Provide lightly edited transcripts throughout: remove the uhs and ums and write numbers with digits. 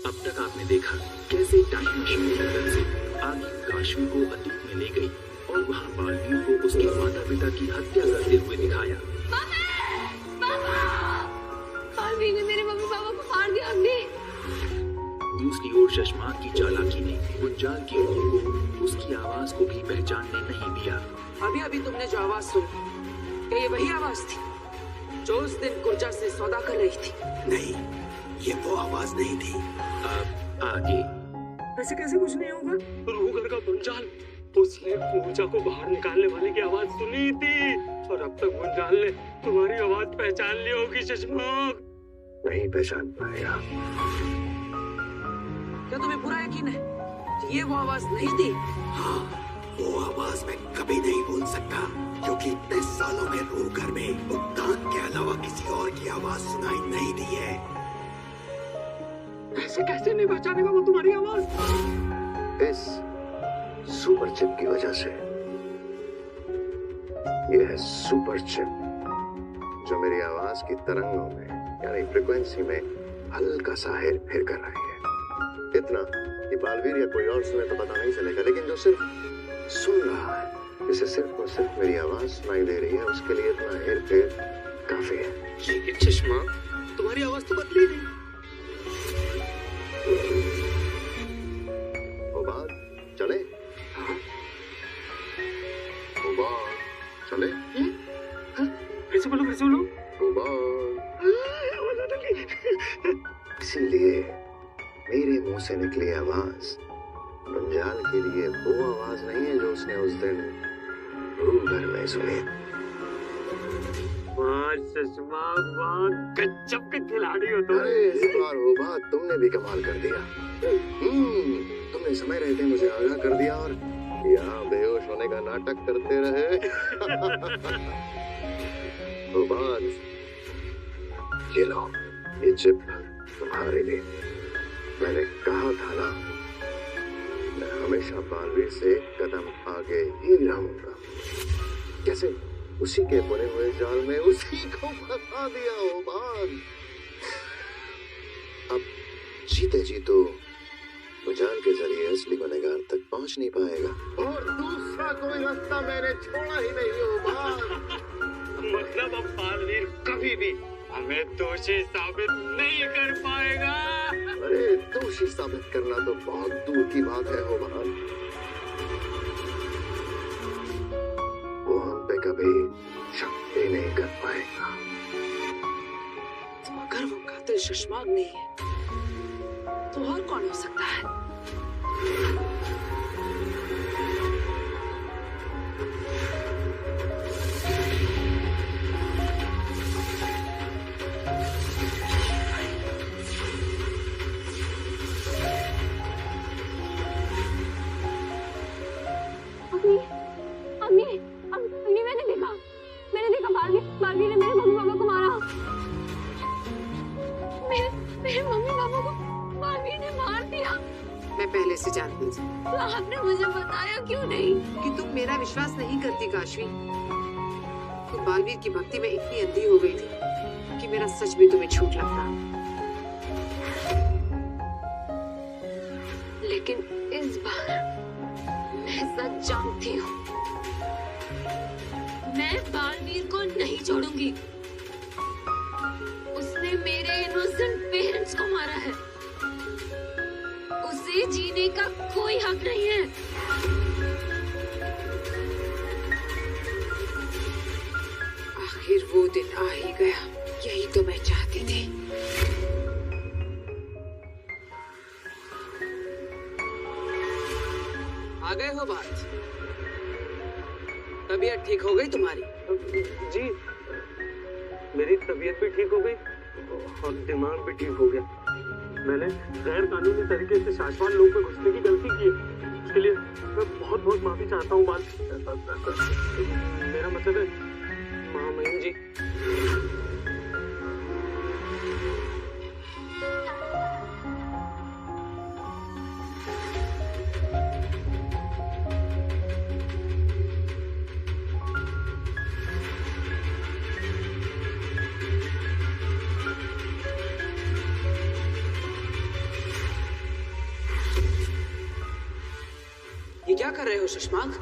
अब तक आपने देखा कैसे टाइम मशीन की मदद से आगे काशवी को अतीत में ले गई और वहाँ बालवीर को उसके माता पिता की हत्या करते हुए दिखाया। बालवीर ने मेरे मम्मी पापा को मार दिया। अग्नि। दूसरी ओर शशमाक की चालाकी ने गुंजाल की उम्र को उसकी आवाज को भी पहचानने नहीं दिया। अभी अभी तुमने जो आवाज सुनी, क्या ये वही आवाज थी जो उस दिन गुर्जर से सौदा कर रही थी? नहीं, ये वो आवाज नहीं थी। अब आगे। ऐसे कैसे कुछ नहीं होगा? रूहगर का गुंजाल, उसने पूजा को बाहर निकालने वाले की आवाज सुनी थी और अब तक गुंजाल ने तुम्हारी आवाज पहचान ली होगी शशमाक। नहीं पहचान पाएगा। क्या तुम्हें पूरा यकीन है कि ये वो आवाज नहीं थी? हाँ, वो आवाज मैं कभी नहीं भूल सकता, क्योंकि इतने सालों में रूहगर में उद्दान के अलावा किसी और की आवाज सुनाई नहीं दी है। ऐसे कैसे नहीं पहचानेगा वो तुम्हारी आवाज? इस सुपर चिप की वजह से। यह है सुपर चिप जो मेरी आवाज की तरंगों में यानी फ्रीक्वेंसी में हल्का सा हेर फेर कर रही है। इतना कि बालवीर या कोई और सुने तो पता नहीं चलेगा, लेकिन जो सिर्फ सुन रहा है, जिसे सिर्फ और सिर्फ मेरी आवाज सुनाई दे रही है, उसके लिए इतना हेर फेर काफी है। लेकिन शशमाक, तुम्हारी आवाज तो बदली नहीं। वो बात चले? वो बात चले? फिर से बोलो। वो बात। इसीलिए मेरे मुंह से निकली आवाज गुंजाल के लिए वो आवाज नहीं है जो उसने उस दिन रूहगर में सुनी। वाह, गजब के खिलाड़ी हो तुम। अरे इस बार वो बात तुमने भी कमाल कर दिया। तुमने समय रहते मुझे आगाह कर दिया और यहाँ बेहोश होने का नाटक करते रहे। वो बात, ये लो, ये चिप तुम्हारे लिए। मैंने कहा था ना, मैं हमेशा बालवीर से एक कदम आगे ही रहूंगा। कैसे उसी के बुने हुए जाल में उसी को फंसा दिया हो बाल। अब जीते जी तो जाल के जरिए असली गुनहगार तक पहुंच नहीं पाएगा, और दूसरा कोई रास्ता मैंने छोड़ा ही नहीं हो बाल। मतलब अब बालवीर कभी भी हमें दोषी साबित नहीं कर पाएगा। अरे दोषी साबित करना तो बहुत दूर की बात है हो बाल। वो हम पे कभी शक भी नहीं कर पाएगा। तो अगर वो कातिल शशमाक नहीं है तो और कौन हो सकता है? अग्नि, मैंने देखा बालवीर ने मेरे मम्मी पापा को मारा। मेरे मम्मी पापा को बालवीर ने मार दिया। मैं पहले से जानती थी। तो आपने मुझे बताया क्यों नहीं? कि तुम मेरा विश्वास नहीं करती काशवी। तुम बालवीर की भक्ति में इतनी अंधी हो गई थी कि मेरा सच भी तुम्हें झूठ लगता। लेकिन इस बार मैं सच जानती हूँ। मैं बालवीर को नहीं छोड़ूंगी। उसने मेरे इनोसेंट पेरेंट्स को मारा है। उसे जीने का कोई हक नहीं है। आखिर वो दिन आ ही गया, यही तो मैं चाहती थी। आ गए हो बात? तबीयत ठीक हो गई तुम्हारी? जी, मेरी तबीयत भी ठीक हो गई और दिमाग भी ठीक हो गया। मैंने गैर कानूनी तरीके से शासवान लोग में घुसने की गलती की है। उसके लिए मैं बहुत बहुत माफी चाहता हूँ। बात मेरा मतलब है महामहिम जी। रहे हो शशांक?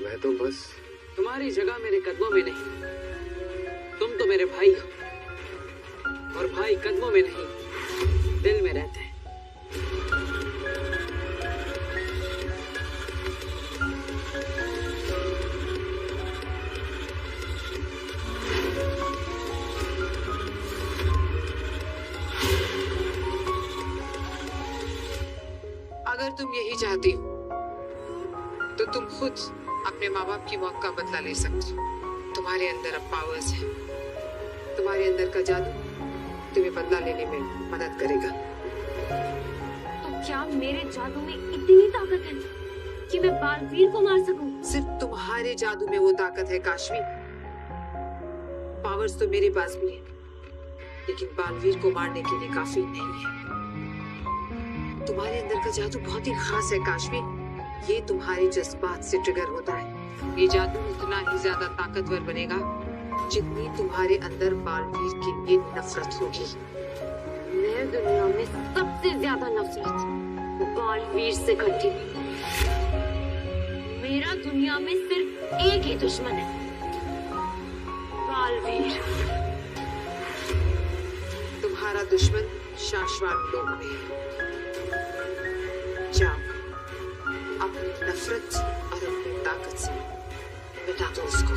मैं तो बस तुम्हारी जगह मेरे कदमों में नहीं। तुम तो मेरे भाई हो और भाई कदमों में नहीं दिल में रहते हैं। अगर तुम यही चाहती हो तो तुम खुद अपने माँ बाप की मौत का बदला ले सकती हो। तुम्हारे अंदर अब पावर्स है। तुम्हारे अंदर का जादू तुम्हें बदला लेने में मदद करेगा। तो क्या मेरे जादू में इतनी ताकत है कि मैं बालवीर को मार सकूं? सिर्फ तुम्हारे जादू में वो ताकत है काशवी। पावर्स तो मेरे पास भी है, लेकिन बालवीर को मारने के लिए काफी नहीं है। तुम्हारे अंदर का जादू बहुत ही खास है काशवी। ये तुम्हारे जज्बात से ट्रिगर होता है। ये जादू उतना ही ज्यादा ताकतवर बनेगा जितनी तुम्हारे अंदर बालवीर के लिए नफरत होगी। मैं दुनिया में सबसे ज्यादा नफरत बालवीर से करती हूँ। मेरा दुनिया में सिर्फ एक ही दुश्मन है, बालवीर। तुम्हारा दुश्मन शाश्वत लोक में है। जाओ, अपनी नफरत और अपनी ताकत से मिटा दो उसको।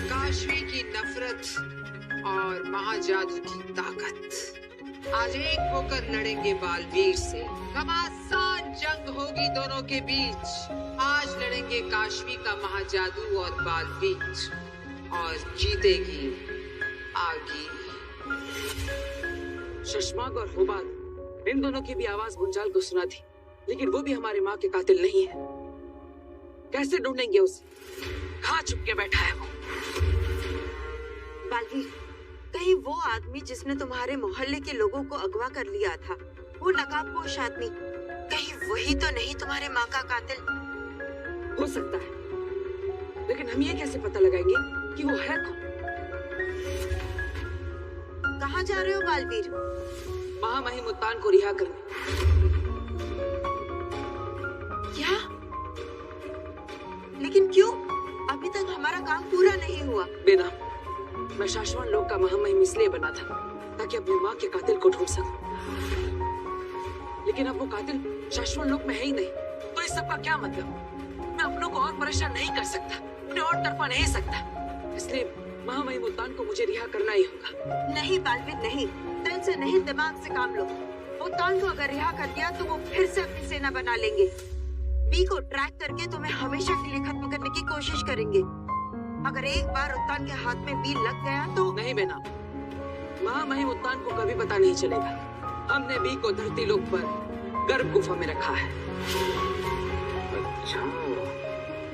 काशवी की नफरत और महाजादू की ताकत आज एक होकर लड़ेंगे बालवीर से। घमासान जंग होगी दोनों के बीच। आज लड़ेंगे काशवी का महाजादू और बालवीर, और जीतेगी आगी। शशांक और हुबाल, इन दोनों की भी आवाज गुंजाल को सुना थी, लेकिन वो भी हमारी माँ के कातिल नहीं है। कैसे ढूंढेंगे उसे? कहाँ छुप के बैठा है वो? बालवीर, कहीं वो आदमी जिसने तुम्हारे मोहल्ले के लोगों को अगवा कर लिया था, वो नकाबपोश आदमी, कहीं वही तो नहीं तुम्हारे माँ का कातिल? हो सकता है, लेकिन हम ये कैसे पता लगाएंगे कि वो है कौन? कहाँ जा रहे हो बालवीर? महामहिमुत्तान को रिहा करने। क्या? लेकिन क्यों? अभी तक हमारा काम पूरा नहीं हुआ। बेना, मैं शाश्वत लोक का महामहिम इसलिए बना था ताकि अपनी माँ के कातिल को ढूंढ सकूं। लेकिन अब वो कातिल शाश्वत लोक में है ही नहीं, तो इस सब का क्या मतलब? मैं अपनों को और परेशान नहीं कर सकता, उन्हें और तड़पा नहीं सकता। इसलिए महामहिमुत्तान को मुझे रिहा करना ही होगा। नहीं बालवीर, नहीं। दिल से नहीं, दिमाग से काम लो। उत्तान को अगर रिहा कर दिया तो वो फिर से अपनी सेना बना लेंगे। बी को ट्रैक करके तुम्हें हमेशा के लिए खत्म करने की कोशिश करेंगे। अगर एक बार उत्तान के हाथ में बी लग गया तो नहीं बेना, महामहिमुत्तान को कभी पता नहीं चलेगा। हमने बी को धरती लोक पर गर्भ गुफा में रखा है। अच्छा,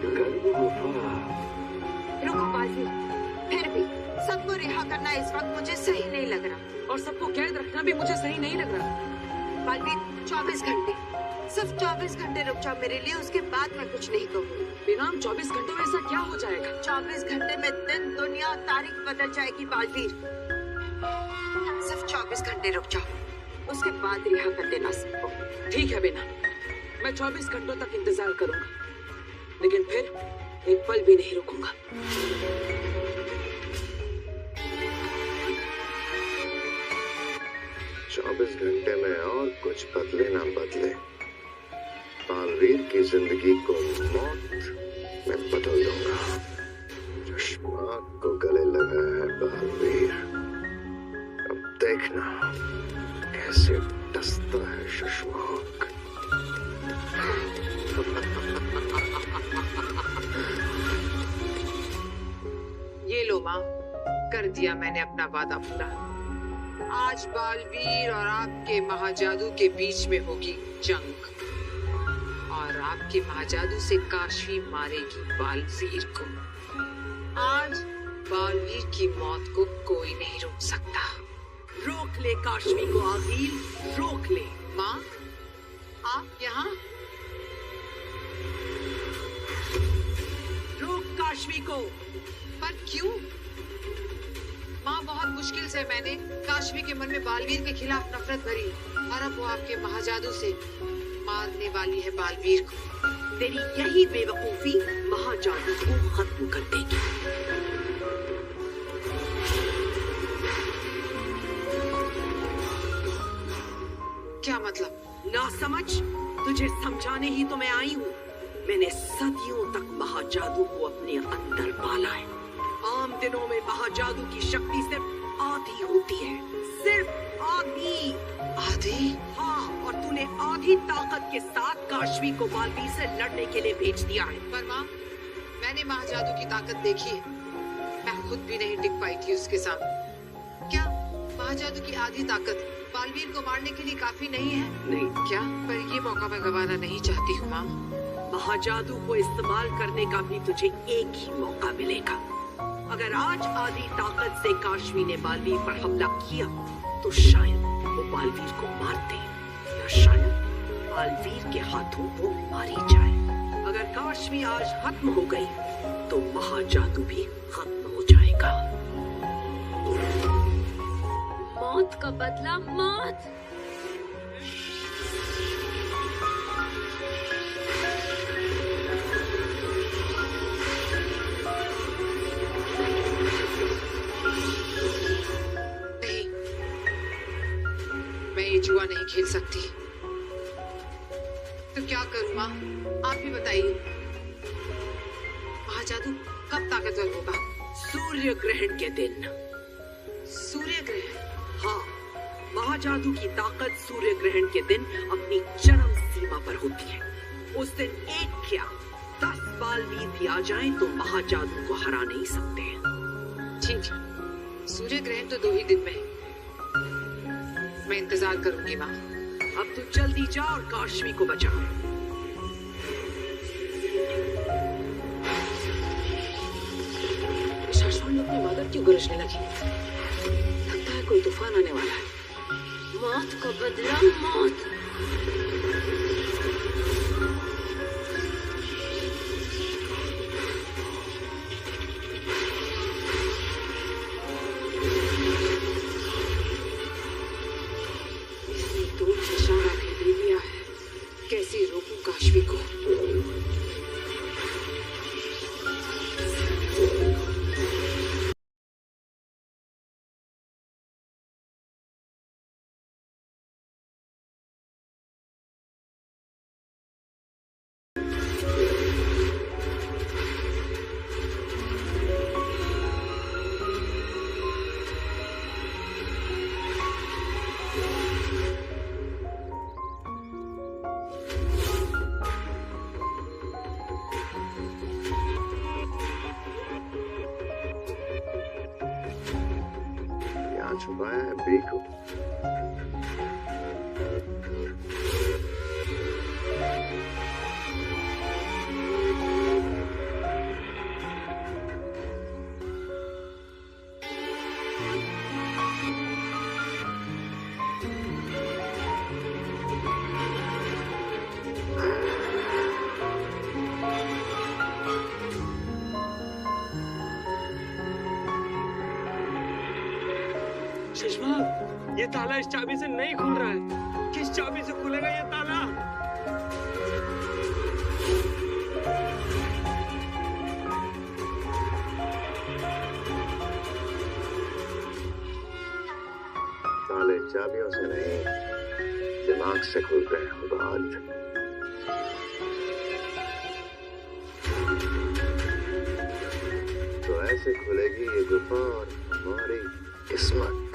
गर्भ गुफा। रुको बालवीर, फिर भी सबको रिहा करना इस वक्त मुझे सही नहीं लग रहा। और सबको कैद रखना भी मुझे सही नहीं लग रहा। बालवीर, 24 घंटे, सिर्फ 24 घंटे रुक जाओ मेरे लिए, उसके बाद मैं कुछ नहीं कहूँगी। बेनाम 24 घंटों में ऐसा क्या हो जाएगा? 24 घंटे में दिन, दुनिया, तारीख बदल जाएगी बालवीर। सिर्फ 24 घंटे रुक जाओ, उसके बाद रिहा कर देना सबको। ठीक है बेना, मैं 24 घंटों तक इंतजार करूंगा, लेकिन फिर एक पल भी नहीं रुकूंगा। 24 घंटे में और कुछ बदले ना बदले, बालवीर की जिंदगी को मौत में बदल दूंगा। शशांक को गले लगा है बालवीर, अब देखना कैसे डसता है शशांक। ये लो माँ, कर दिया मैंने अपना वादा पूरा। आज बालवीर और आपके महाजादू के बीच में होगी जंग, और आपके महाजादू से काशवी मारेगी बालवीर को। आज बालवीर की मौत को कोई नहीं रोक सकता। रोक ले काशवी को आगिल, रोक ले। माँ, आप यहाँ? रोक काशवी को। पर क्यों? माँ, बहुत मुश्किल से मैंने काशवी के मन में बालवीर के खिलाफ नफरत भरी, और अब वो आपके महाजादू से मारने वाली है बालवीर को। तेरी यही बेवकूफी महाजादू को खत्म कर देगी। क्या मतलब? ना समझ, तुझे समझाने ही तो मैं आई हूँ। मैंने सदियों तक महाजादू को अपने अंदर पाला है। आम दिनों में महाजादू की शक्ति सिर्फ आधी होती है, सिर्फ आधी। आधी? हाँ, और तूने आधी ताकत के साथ काशवी को बालवीर से लड़ने के लिए भेज दिया है। पर माँ, मैंने महाजादू की ताकत देखी है। मैं खुद भी नहीं टिक पाई थी उसके सामने। क्या महाजादू की आधी ताकत बालवीर को मारने के लिए काफी नहीं है? नहीं। क्या? पर ये मौका मैं गंवाना नहीं चाहती हूँ माँ। महाजादू को इस्तेमाल करने का भी तुझे एक ही मौका मिलेगा। अगर आज आधी ताकत से काशवी ने बालवीर पर हमला किया तो शायद वो बालवीर को मार दे, या शायद बालवीर के हाथों वो मारी जाए। अगर काशवी आज खत्म हो गई तो महाजादू भी खत्म हो जाएगा। मौत का बदला मौत। नहीं, मैं ये जुआ नहीं खेल सकती। तो क्या करूँ माँ, आप ही बताइए। महाजादू कब ताकतवर होगा? सूर्य ग्रहण के दिन। सूर्य ग्रहण? हाँ, महाजादू की ताकत सूर्य ग्रहण के दिन अपनी चरम सीमा पर होती है। उस दिन एक क्या 10 बालवीर भी आ जाएं तो महाजादू को हरा नहीं सकते हैं। ठीक है, सूर्य ग्रहण तो 2 ही दिन में है। मैं इंतजार करूंगी माँ। अब तू जल्दी जा और काशवी को बचा। शाश्वत अपनी मदद क्यों गरजने लगी? लगता है कोई तूफान आने वाला है। मौत का बदला मौत। इसने 2 इशारा भी दे दिया है। कैसे रोकूं काशवी को? छुपाया है बी को। चश्मा, ये ताला इस चाबी से नहीं खुल रहा है। किस चाबी से खुलेगा ये ताला? ताले चाबियों से नहीं, दिमाग से खुलते हैं खुदावंद। तो ऐसे खुलेगी ये गुफा और हमारी किस्मत।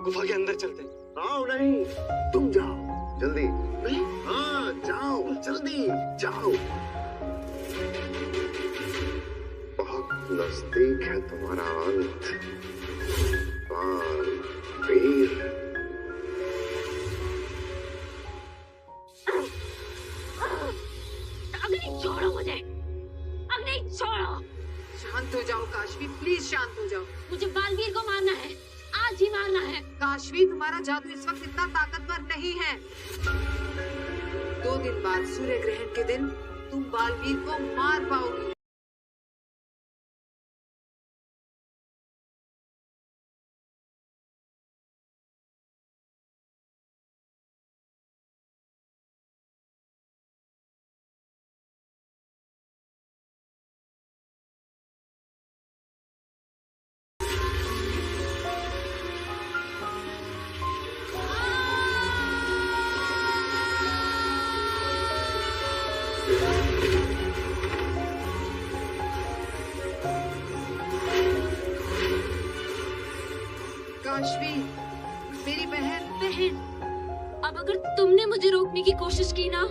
गुफा के अंदर चलते हैं। आओ नहीं, तुम जाओ जल्दी। नहीं, हाँ जाओ जल्दी जाओ। बहुत नजदीक है तुम्हारा अंत बालवीर। अग्नि छोड़ो मुझे, अग्नि छोड़ो। शांत हो जाओ काशवी, प्लीज शांत हो जाओ। मुझे बालवीर को मारना है, आज ही मारना है। काशवी, तुम्हारा जादू इस वक्त इतना ताकतवर नहीं है। 2 दिन बाद सूर्य ग्रहण के दिन तुम बालवीर को मार पाओगी। काशवी, मेरी बहन। अब अगर तुमने मुझे रोकने की कोशिश की ना,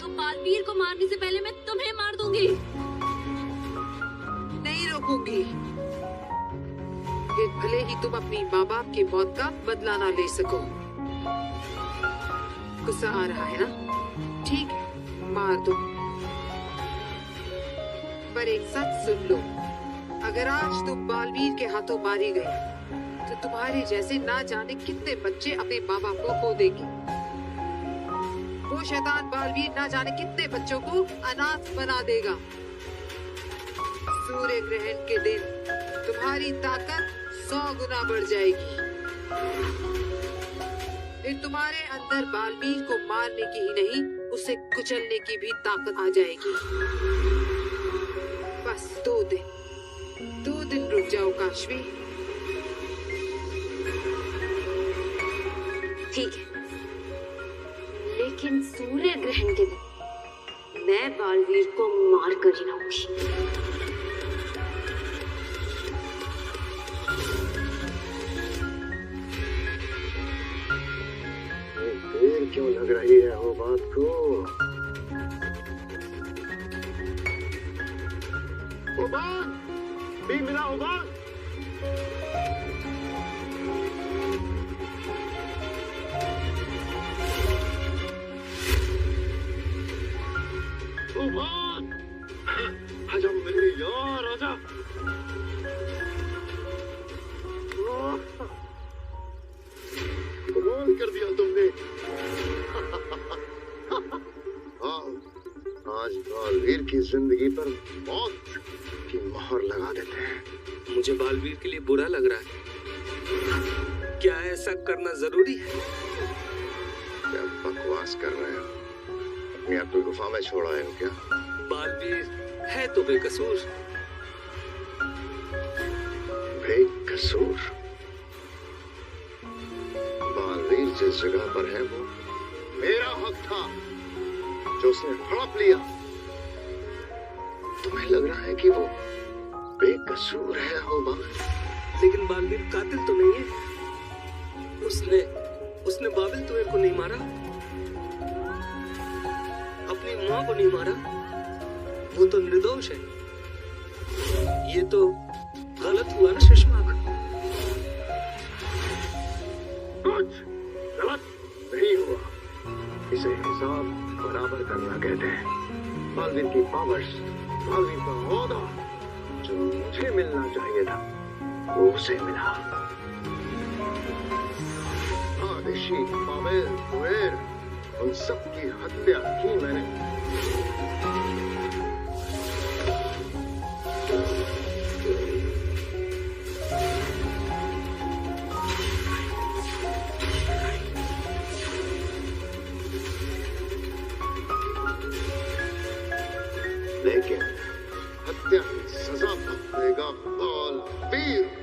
तो बालवीर को मारने से पहले मैं तुम्हें मार दूंगी। नहीं रोकूंगी। कि भले ही तुम अपनी माँ बाप की मौत का बदला ना ले सको। गुस्सा आ रहा है ना? ठीक है, मार दो। पर एक सच सुन लो, अगर आज तुम बालवीर के हाथों मारी गई तो तुम्हारे जैसे ना जाने कितने बच्चे अपने माँ बाप को खो देंगे। वो शैतान बालवीर ना जाने कितने बच्चों को अनाथ बना देगा। सूर्य ग्रहण के दिन तुम्हारी ताकत 100 गुना बढ़ जाएगी। फिर तुम्हारे अंदर बालवीर को मारने की ही नहीं, उसे कुचलने की भी ताकत आ जाएगी। बस 2 दिन रुक जाओ काशवी। ठीक है, लेकिन सूर्य ग्रहण के दिन मैं बालवीर को मार कर ही रहूंगी। देर क्यों लग रही है वो बात को? उबान, भी मिला उबान। उबान, आजा मेरे यार, आजा। कमाल कर दिया तुमने। आज बालवीर की जिंदगी पर मौत की मोहर लगा देते हैं। मुझे बालवीर के लिए बुरा लग रहा है। क्या ऐसा करना जरूरी है? क्या बकवास कर रहे हो? अपनी आप गुफा में छोड़ आए हो क्या? बालवीर है तो बेकसूर। बेकसूर? बालवीर जिस जगह पर है वो मेरा हक था, जो उसने हड़प लिया। तुम्हें लग रहा है कि वो बेकसूर है होबा? लेकिन बालवीर कातिल तो नहीं है। उसने बाबिल तुएल को नहीं मारा, अपनी माँ को नहीं मारा। वो तो निर्दोष है। ये तो गलत हुआ ना शशमाक? कुछ गलत नहीं हुआ। इसे हिसाब बराबर करना कहते हैं। बालवीर की पावर्स, बालवीर का ओहदा जो मुझे मिलना चाहिए था वो उसे मिला। आदिशी, बाबिल, तुएल, उन सब की हत्या की मैंने। लेकिन हत्या की सजा भुगतेगा बालवीर।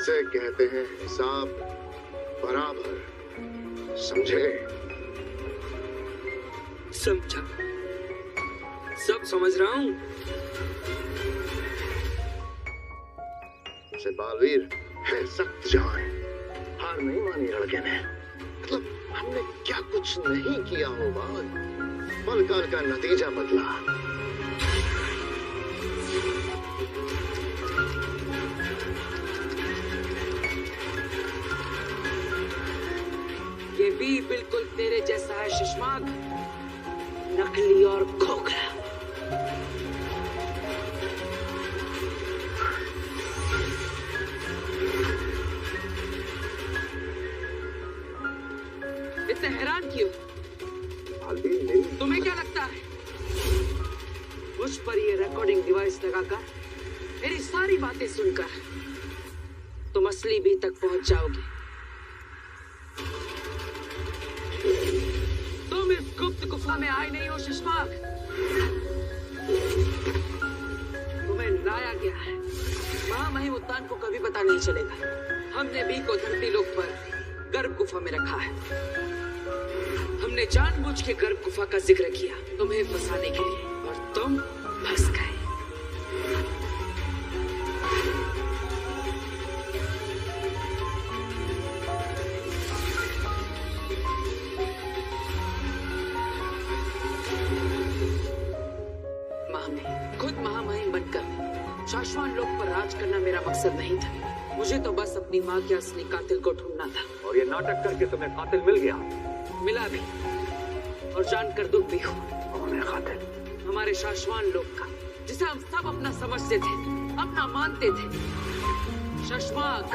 से कहते हैं हिसाब बराबर, समझे? समझा, सब समझ रहा हूँ। से बालवीर है सख्त जान। हार नहीं मानी लड़के ने। मतलब हमने क्या कुछ नहीं किया हो बाल, पलकाल का नतीजा बदला। ये भी बिल्कुल तेरे जैसा है शशमाक, नकली और खोखला। इतने हैरान क्यों? तुम्हें क्या लगता है मुझ पर ये रिकॉर्डिंग डिवाइस लगाकर मेरी सारी बातें सुनकर तुम असली बी तक पहुंच जाओगे? तुम इस गुप्त गुफा में आए नहीं हो शशमाक, तुम्हें लाया गया है। महामहिम उत्तान को कभी पता नहीं चलेगा। हमने बी को धरती लोक पर गर्भ गुफा में रखा है। हमने जानबूझ के गर्भ गुफा का जिक्र किया तुम्हें फंसाने के लिए, और तुम फंस गए। खुद महामहिम बनकर शाश्वान लोक पर राज करना मेरा मकसद नहीं था। मुझे तो बस अपनी माँ के असली कातिल को ढूंढना था। और ये नाटक करके तुम्हें कातिल मिल गया? मिला भी, और जानकर दुख भी हुआ। कौन है कातिल? हमारे शाश्वान लोक का, जिसे हम सब अपना समझते थे, अपना मानते थे। शशमाक,